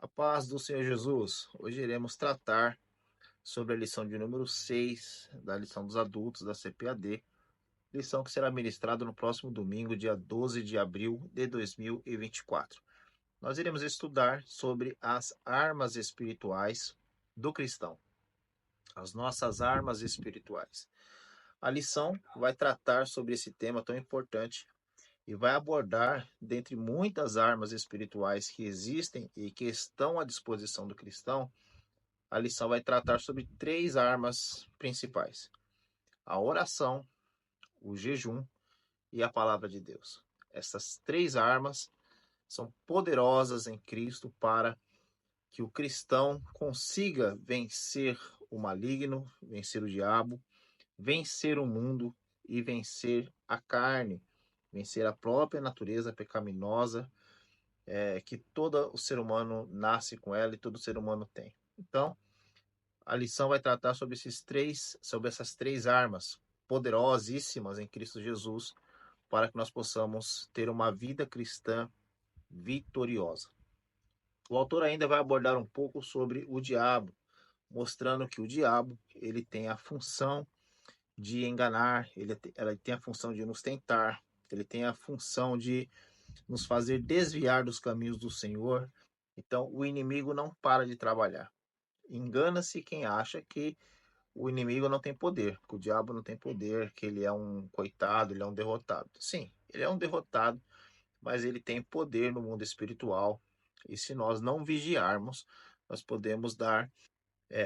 A paz do Senhor Jesus. Hoje iremos tratar sobre a lição de número 6 da lição dos adultos da CPAD, lição que será ministrada no próximo domingo, dia 12 de abril de 2024. Nós iremos estudar sobre as armas espirituais do cristão, as nossas armas espirituais. A lição vai tratar sobre esse tema tão importante e vai abordar, dentre muitas armas espirituais que existem e que estão à disposição do cristão, a lição vai tratar sobre três armas principais: a oração, o jejum e a palavra de Deus. Essas três armas são poderosas em Cristo para que o cristão consiga vencer o maligno, vencer o diabo, vencer o mundo e vencer a carne, vencer a própria natureza pecaminosa que todo o ser humano nasce com ela e todo ser humano tem. Então, a lição vai tratar sobre essas três armas poderosíssimas em Cristo Jesus, para que nós possamos ter uma vida cristã vitoriosa. O autor ainda vai abordar um pouco sobre o diabo, mostrando que o diabo ele tem a função de enganar, ele tem a função de nos tentar, ele tem a função de nos fazer desviar dos caminhos do Senhor. Então, o inimigo não para de trabalhar. Engana-se quem acha que o inimigo não tem poder, que o diabo não tem poder, que ele é um coitado, ele é um derrotado. Sim, ele é um derrotado, mas ele tem poder no mundo espiritual. E se nós não vigiarmos, nós podemos dar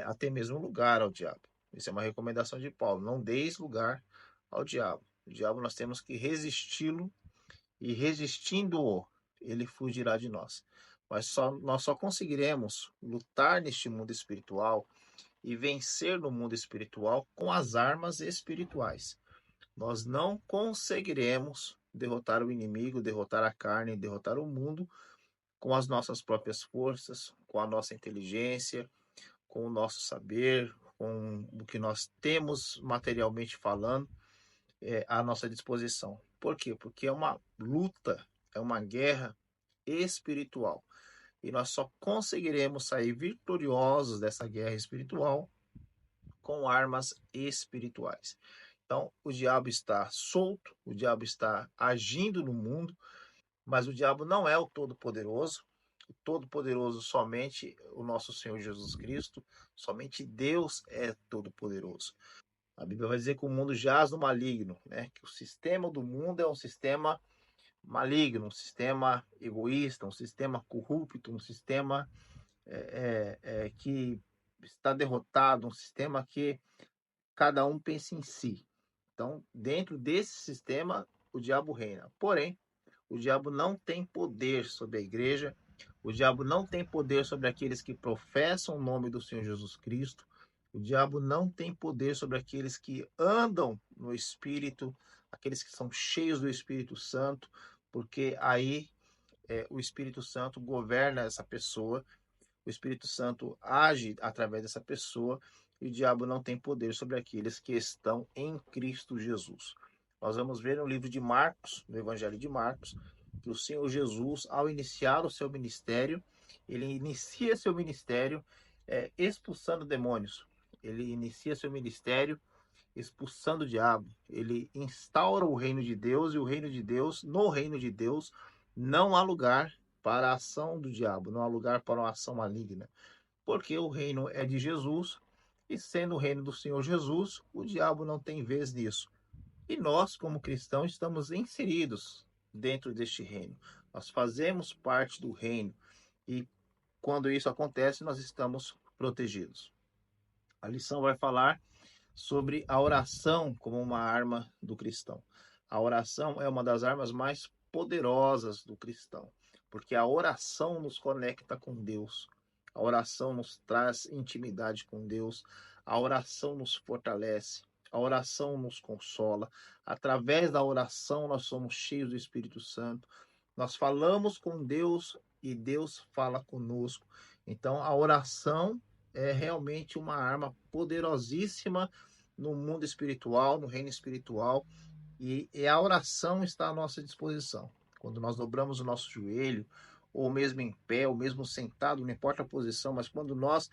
até mesmo lugar ao diabo. Isso é uma recomendação de Paulo. Não deis lugar ao diabo. O diabo nós temos que resisti-lo e resistindo-o, ele fugirá de nós. Mas nós só conseguiremos lutar neste mundo espiritual e vencer no mundo espiritual com as armas espirituais. Nós não conseguiremos derrotar o inimigo, derrotar a carne, derrotar o mundo com as nossas próprias forças, com a nossa inteligência, com o nosso saber, com o que nós temos materialmente falando à nossa disposição. Por quê? Porque é uma luta, é uma guerra espiritual. E nós só conseguiremos sair vitoriosos dessa guerra espiritual com armas espirituais. Então, o diabo está solto, o diabo está agindo no mundo, mas o diabo não é o Todo-Poderoso. O Todo-Poderoso somente o nosso Senhor Jesus Cristo, somente Deus é Todo-Poderoso. A Bíblia vai dizer que o mundo jaz no maligno, né? Que o sistema do mundo é um sistema maligno, um sistema egoísta, um sistema corrupto, um sistema que está derrotado, um sistema que cada um pensa em si. Então, dentro desse sistema, o diabo reina. Porém, o diabo não tem poder sobre a igreja, o diabo não tem poder sobre aqueles que professam o nome do Senhor Jesus Cristo, o diabo não tem poder sobre aqueles que andam no Espírito, aqueles que são cheios do Espírito Santo, porque aí o Espírito Santo governa essa pessoa, o Espírito Santo age através dessa pessoa e o diabo não tem poder sobre aqueles que estão em Cristo Jesus. Nós vamos ver no livro de Marcos, no Evangelho de Marcos, que o Senhor Jesus, ao iniciar o seu ministério, ele inicia seu ministério expulsando demônios. Ele inicia seu ministério expulsando o diabo. Ele instaura o reino de Deus e o reino de Deus, no reino de Deus, não há lugar para a ação do diabo, não há lugar para uma ação maligna, porque o reino é de Jesus e sendo o reino do Senhor Jesus, o diabo não tem vez nisso. E nós, como cristãos, estamos inseridos dentro deste reino. Nós fazemos parte do reino e quando isso acontece, nós estamos protegidos. A lição vai falar sobre a oração como uma arma do cristão. A oração é uma das armas mais poderosas do cristão, porque a oração nos conecta com Deus. A oração nos traz intimidade com Deus. A oração nos fortalece. A oração nos consola. Através da oração, nós somos cheios do Espírito Santo. Nós falamos com Deus e Deus fala conosco. Então, a oração é realmente uma arma poderosíssima no mundo espiritual, no reino espiritual, e a oração está à nossa disposição. Quando nós dobramos o nosso joelho, ou mesmo em pé, ou mesmo sentado, não importa a posição, mas quando nós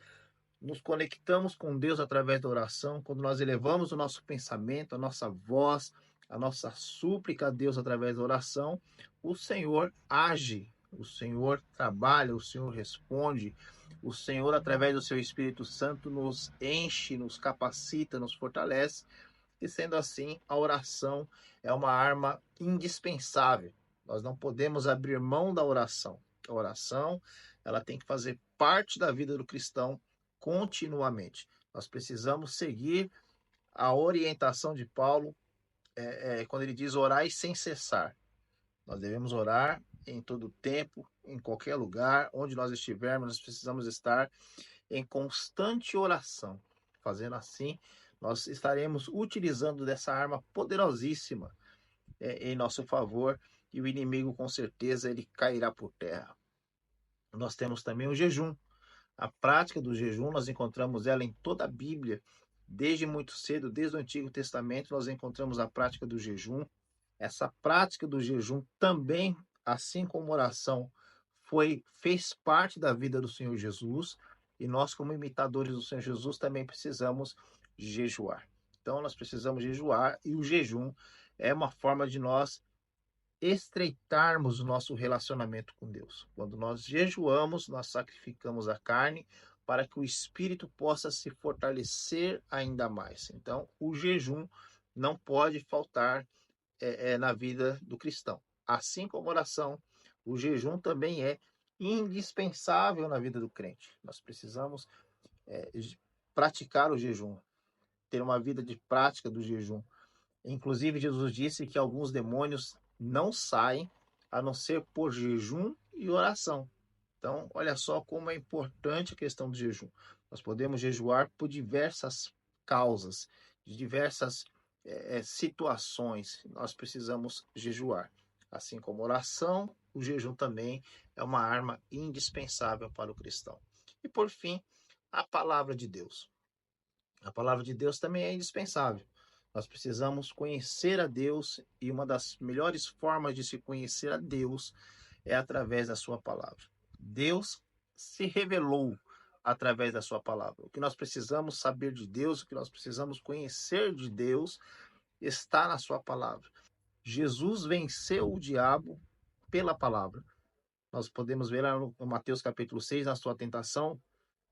nos conectamos com Deus através da oração, quando nós elevamos o nosso pensamento, a nossa voz, a nossa súplica a Deus através da oração, o Senhor age, o Senhor trabalha, o Senhor responde, o Senhor, através do seu Espírito Santo, nos enche, nos capacita, nos fortalece, e sendo assim, a oração é uma arma indispensável. Nós não podemos abrir mão da oração. A oração, ela tem que fazer parte da vida do cristão continuamente. Nós precisamos seguir a orientação de Paulo quando ele diz orai sem cessar. Nós devemos orar em todo tempo, em qualquer lugar, onde nós estivermos, nós precisamos estar em constante oração. Fazendo assim, nós estaremos utilizando dessa arma poderosíssima em nosso favor, e o inimigo, com certeza, ele cairá por terra. Nós temos também o jejum. A prática do jejum, nós encontramos ela em toda a Bíblia, desde muito cedo, desde o Antigo Testamento, nós encontramos a prática do jejum. Essa prática do jejum também, assim como oração, fez parte da vida do Senhor Jesus, e nós, como imitadores do Senhor Jesus, também precisamos jejuar. Então, nós precisamos jejuar, e o jejum é uma forma de nós estreitarmos o nosso relacionamento com Deus. Quando nós jejuamos, nós sacrificamos a carne para que o espírito possa se fortalecer ainda mais. Então, o jejum não pode faltar na vida do cristão. Assim como a oração, o jejum também é indispensável na vida do crente. Nós precisamos praticar o jejum, ter uma vida de prática do jejum. Inclusive, Jesus disse que alguns demônios não saem a não ser por jejum e oração. Então, olha só como é importante a questão do jejum. Nós podemos jejuar por diversas causas, de diversas situações. Nós precisamos jejuar. Assim como oração, o jejum também é uma arma indispensável para o cristão. E por fim, a palavra de Deus. A palavra de Deus também é indispensável. Nós precisamos conhecer a Deus, e uma das melhores formas de se conhecer a Deus é através da sua palavra. Deus se revelou através da sua palavra. O que nós precisamos saber de Deus, o que nós precisamos conhecer de Deus, está na sua palavra. Jesus venceu o diabo pela palavra. Nós podemos ver lá no Mateus capítulo 6, na sua tentação,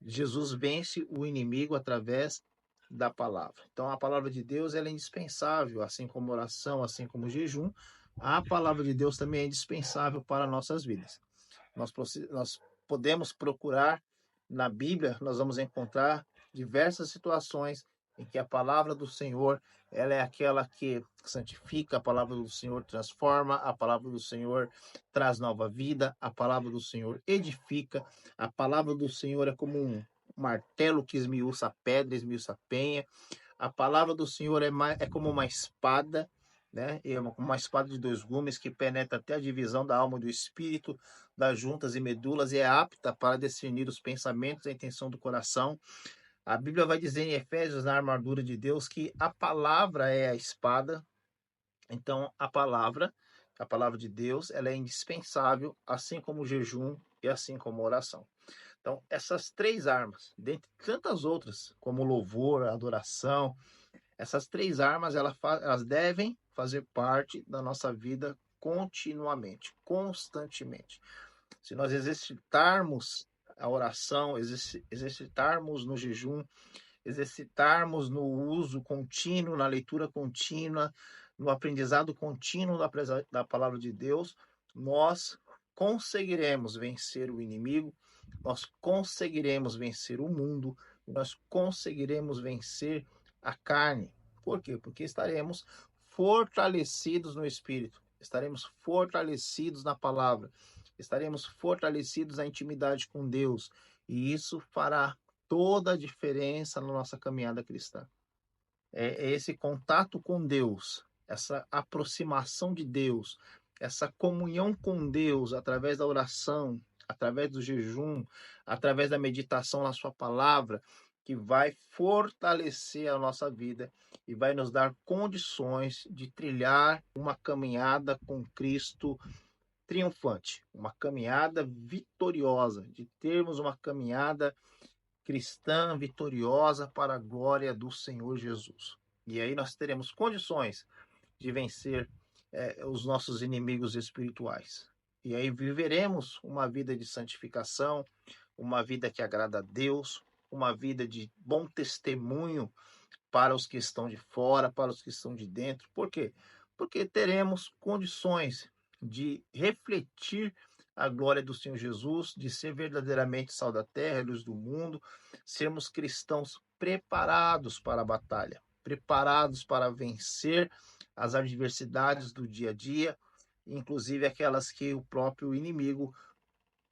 Jesus vence o inimigo através da palavra. Então, a palavra de Deus ela é indispensável, assim como oração, assim como jejum. A palavra de Deus também é indispensável para nossas vidas. Nós podemos procurar na Bíblia, nós vamos encontrar diversas situações em que a palavra do Senhor ela é aquela que santifica, a palavra do Senhor transforma, a palavra do Senhor traz nova vida, a palavra do Senhor edifica, a palavra do Senhor é como um martelo que esmiuça a pedra, esmiuça a penha, a palavra do Senhor é como uma espada, né? É uma espada de dois gumes que penetra até a divisão da alma e do espírito, das juntas e medulas, e é apta para discernir os pensamentos e a intenção do coração. A Bíblia vai dizer em Efésios, na armadura de Deus, que a palavra é a espada. Então, a palavra de Deus, ela é indispensável, assim como o jejum e assim como a oração. Então, essas três armas, dentre tantas outras, como o louvor, a adoração, essas três armas, elas devem fazer parte da nossa vida continuamente, constantemente. Se nós exercitarmos a oração, exercitarmos no jejum, exercitarmos no uso contínuo, na leitura contínua, no aprendizado contínuo da palavra de Deus, nós conseguiremos vencer o inimigo, nós conseguiremos vencer o mundo, nós conseguiremos vencer a carne. Por quê? Porque estaremos fortalecidos no Espírito, estaremos fortalecidos na palavra, estaremos fortalecidos na intimidade com Deus, e isso fará toda a diferença na nossa caminhada cristã. É esse contato com Deus, essa aproximação de Deus, essa comunhão com Deus através da oração, através do jejum, através da meditação na sua palavra, que vai fortalecer a nossa vida e vai nos dar condições de trilhar uma caminhada com Cristo triunfante, uma caminhada vitoriosa, de termos uma caminhada cristã vitoriosa para a glória do Senhor Jesus. E aí nós teremos condições de vencer os nossos inimigos espirituais. E aí viveremos uma vida de santificação, uma vida que agrada a Deus, uma vida de bom testemunho para os que estão de fora, para os que estão de dentro. Por quê? Porque teremos condições de refletir a glória do Senhor Jesus, de ser verdadeiramente sal da terra, luz do mundo, sermos cristãos preparados para a batalha, preparados para vencer as adversidades do dia a dia, inclusive aquelas que o próprio inimigo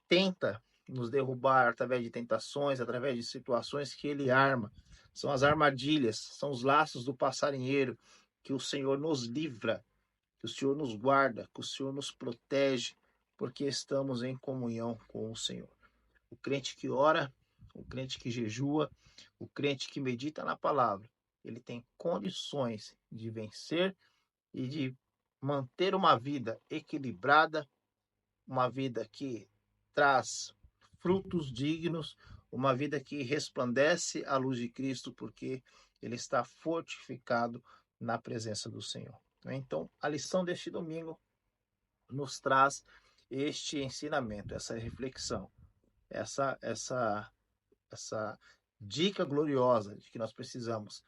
tenta nos derrubar através de tentações, através de situações que ele arma. São as armadilhas, são os laços do passarinheiro que o Senhor nos livra, que o Senhor nos guarda, que o Senhor nos protege, porque estamos em comunhão com o Senhor. O crente que ora, o crente que jejua, o crente que medita na palavra, ele tem condições de vencer e de manter uma vida equilibrada, uma vida que traz frutos dignos, uma vida que resplandece a luz de Cristo, porque ele está fortificado na presença do Senhor. Então, a lição deste domingo nos traz este ensinamento, essa reflexão, essa dica gloriosa de que nós precisamos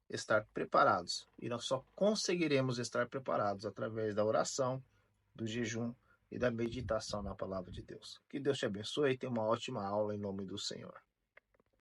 estar preparados. E nós só conseguiremos estar preparados através da oração, do jejum e da meditação na palavra de Deus. Que Deus te abençoe e tenha uma ótima aula em nome do Senhor.